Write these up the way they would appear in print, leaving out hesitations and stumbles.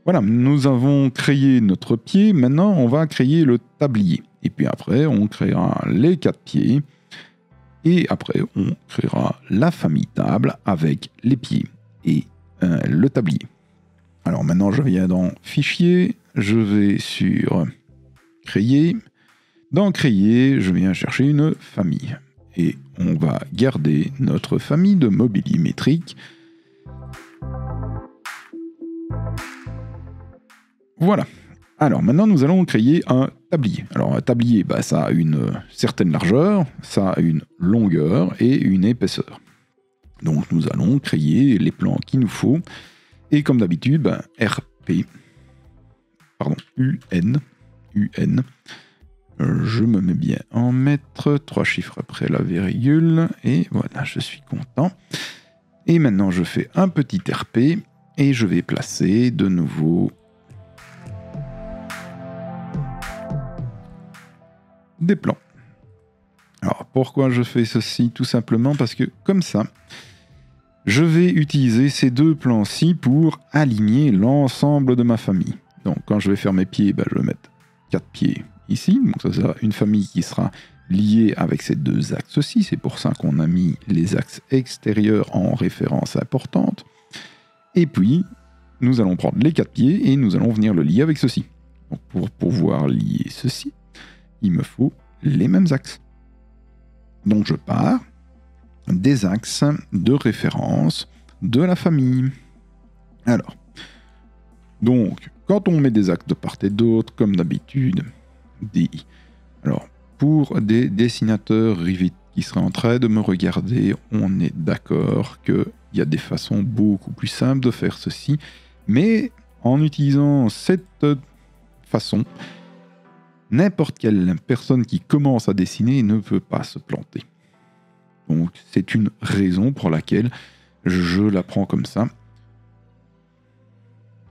Voilà, nous avons créé notre pied, maintenant on va créer le tablier. Et puis après, on créera les 4 pieds. Et après, on créera la famille table avec les pieds et le tablier. Alors maintenant, je viens dans Fichier, je vais sur Créer. Dans Créer, je viens chercher une famille. Et on va garder notre famille de mobilier métrique. Voilà. Alors maintenant, nous allons créer un tablier. Alors un tablier, ça a une certaine largeur, ça a une longueur et une épaisseur. Donc nous allons créer les plans qu'il nous faut. Et comme d'habitude, UN. Je me mets bien en mètres, 3 chiffres après la virgule. Et voilà, je suis content. Et maintenant, je fais un petit RP et je vais placer de nouveau des plans. Alors pourquoi je fais ceci? Tout simplement parce que comme ça, je vais utiliser ces 2 plans-ci pour aligner l'ensemble de ma famille. Donc quand je vais faire mes pieds, je vais mettre 4 pieds ici. Donc ça sera une famille qui sera liée avec ces 2 axes-ci. C'est pour ça qu'on a mis les axes extérieurs en référence importante. Et puis, nous allons prendre les 4 pieds et nous allons venir le lier avec ceci. Donc pour pouvoir lier ceci, il me faut les mêmes axes. Donc je pars des axes de référence de la famille. Alors, donc, quand on met des axes de part et d'autre, comme d'habitude, alors, pour des dessinateurs Revit qui seraient en train de me regarder, on est d'accord qu'il y a des façons beaucoup plus simples de faire ceci, mais en utilisant cette façon, n'importe quelle personne qui commence à dessiner ne peut pas se planter. Donc c'est une raison pour laquelle je la prends comme ça.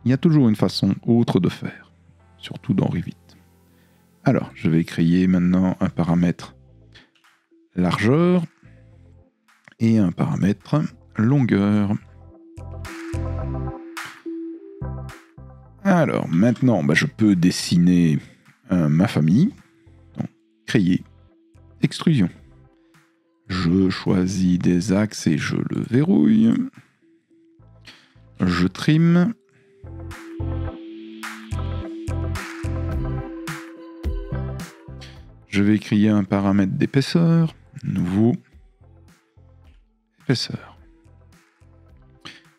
Il y a toujours une façon autre de faire, surtout dans Revit. Alors, je vais créer maintenant un paramètre largeur et un paramètre longueur. Alors maintenant, je peux dessiner ma famille. Donc, créer, extrusion. Je choisis des axes et je le verrouille. Je trim. Je vais créer un paramètre d'épaisseur. Nouveau. Épaisseur.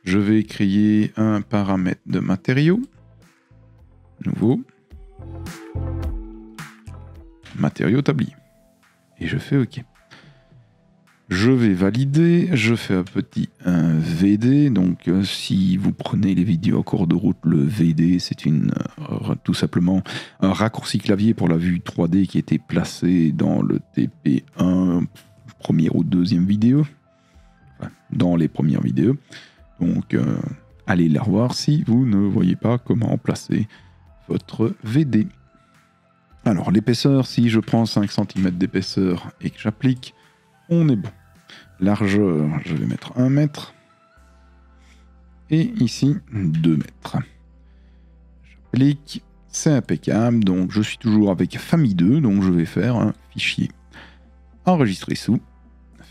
Je vais créer un paramètre de matériau. Nouveau. Matériau tablier. Et je fais OK. Je vais valider, je fais un petit VD, donc si vous prenez les vidéos en cours de route, le VD c'est tout simplement un raccourci clavier pour la vue 3D qui était placé dans le TP1 première ou deuxième vidéo, enfin, dans les premières vidéos, donc allez la revoir si vous ne voyez pas comment placer votre VD. Alors l'épaisseur, si je prends 5 cm d'épaisseur et que j'applique, on est bon. Largeur, je vais mettre 1 mètre. Et ici, 2 mètres. J'applique, c'est impeccable. Donc je suis toujours avec famille 2, donc je vais faire un fichier. Enregistrer sous.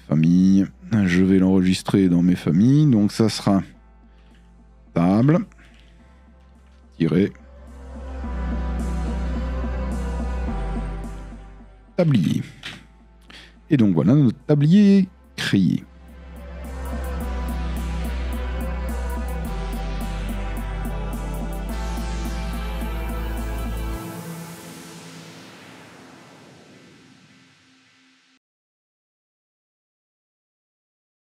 Famille. Je vais l'enregistrer dans mes familles. Donc ça sera table. Tablier. Et donc voilà notre tablier créé.